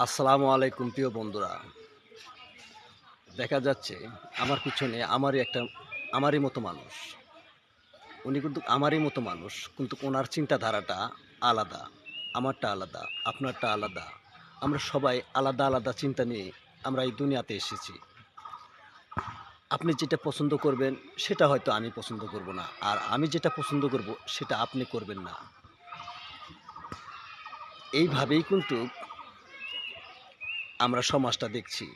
আসসালামু আলাইকুম প্রিয় বন্ধুরা। দেখা যাচ্ছে আমার পিছনে আমারই মতো মানুষ। উনি কিন্তু আমারই মতো মানুষ, কিন্তু ওনার চিন্তাধারাটা আলাদা। আমারটা আলাদা, আপনারটা আলাদা। আমরা সবাই আলাদা আলাদা চিন্তা নিয়ে আমরা এই দুনিয়াতে এসেছি। আপনি যেটা পছন্দ করবেন সেটা হয়তো আমি পছন্দ করব না, আর আমি যেটা পছন্দ করব সেটা আপনি করবেন না। এইভাবেই কিন্তু আমরা সমাজটা দেখছি।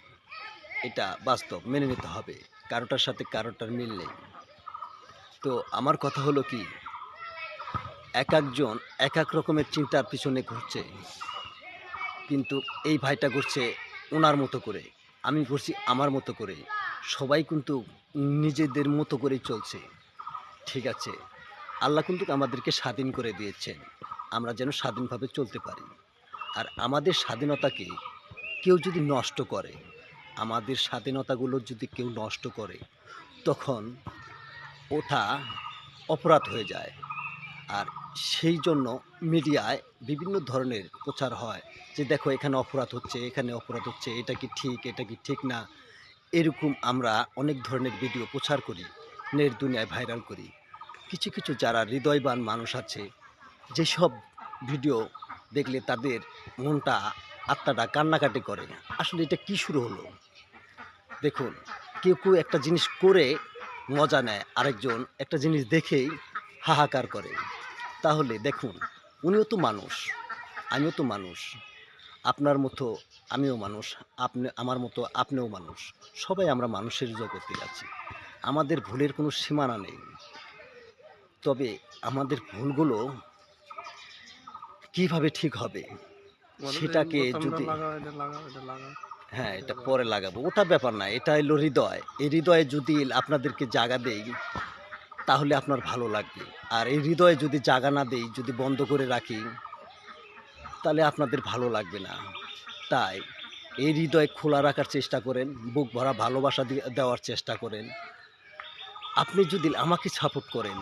এটা বাস্তব, মেনে নিতে হবে। কারোটার সাথে কারোটার মিল নেই। তো আমার কথা হলো কি, এক একজন এক এক রকমের চিন্তার পিছনে ঘুরছে, কিন্তু এই ভাইটা ঘুরছে ওনার মতো করে, আমি ঘুরছি আমার মতো করে। সবাই কিন্তু নিজেদের মতো করেই চলছে। ঠিক আছে, আল্লাহ কিন্তু আমাদেরকে স্বাধীন করে দিয়েছেন, আমরা যেন স্বাধীনভাবে চলতে পারি। আর আমাদের স্বাধীনতাকে কেউ যদি নষ্ট করে, আমাদের স্বাধীনতাগুলো যদি কেউ নষ্ট করে, তখন ওটা অপরাধ হয়ে যায়। আর সেই জন্য মিডিয়ায় বিভিন্ন ধরনের প্রচার হয় যে দেখো এখানে অপরাধ হচ্ছে, এখানে অপরাধ হচ্ছে, এটা কি ঠিক, এটা কি ঠিক না। এরকম আমরা অনেক ধরনের ভিডিও প্রচার করি, নেট দুনিয়ায় ভাইরাল করি। কিছু কিছু যারা হৃদয়বান মানুষ আছে, যেসব ভিডিও দেখলে তাদের মনটা, আত্মাটা কান্নাকাটি করে। আসলে এটা কি শুরু হলো? দেখুন, কেউ কেউ একটা জিনিস করে মজা নেয়, আরেকজন একটা জিনিস দেখেই হাহাকার করে। তাহলে দেখুন, উনিও তো মানুষ, আমিও তো মানুষ, আপনার মতো আমিও মানুষ, আপনি আমার মতো আপনিও মানুষ। সবাই আমরা মানুষের জগতে আছি। আমাদের ভুলের কোনো সীমানা নেই। তবে আমাদের ভুলগুলো কিভাবে ঠিক হবে বলো তো, এই সেটাকে বোতামটা যদি, লাগাও, এটা লাগাও, এটা লাগাও। হ্যাঁ এটা পরে লাগাবো, ওটা ব্যাপার না। এটা হলো হৃদয়। এই হৃদয়ে যদি আপনাদেরকে জায়গা দেই তাহলে আপনার ভালো লাগবে। আর এই হৃদয়ে যদি জায়গা না দেই, যদি বন্ধ করে রাখি, তাহলে আপনাদের ভালো লাগবে না। তাই এই হৃদয় খোলা রাখার চেষ্টা করেন, বুক ভরা ভালোবাসা দেওয়ার চেষ্টা করেন। আপনি যদি আমাকে সাপোর্ট করেন,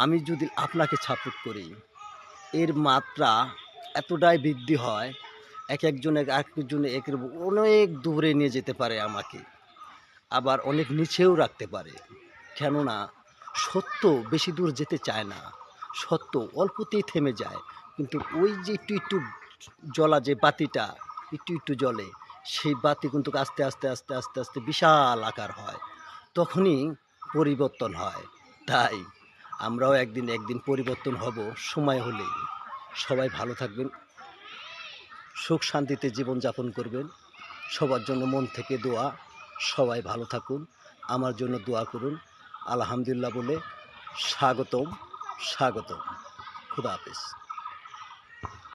আমি যদি আপনাকে সাপোর্ট করি, এর মাত্রা এতটাই বৃদ্ধি হয়, এক একজনে একজনে একের অনেক দূরে নিয়ে যেতে পারে আমাকে, আবার অনেক নিচেও রাখতে পারে। কেননা সত্য বেশি দূর যেতে চায় না, সত্য অল্পতেই থেমে যায়। কিন্তু ওই যে একটু একটু জ্বলা যে বাতিটা, একটু একটু জ্বলে, সেই বাতি কিন্তু আস্তে আস্তে আস্তে আস্তে আস্তে বিশাল আকার হয়, তখনই পরিবর্তন হয়। তাই আমরাও একদিন একদিন পরিবর্তন হব, সময় হলেই। সবাই ভালো থাকবেন, সুখ শান্তিতে জীবনযাপন করবেন। সবার জন্য মন থেকে দোয়া, সবাই ভালো থাকুন, আমার জন্য দোয়া করুন। আলহামদুলিল্লাহ বলে স্বাগতম, স্বাগতম। খুদা হাফেজ।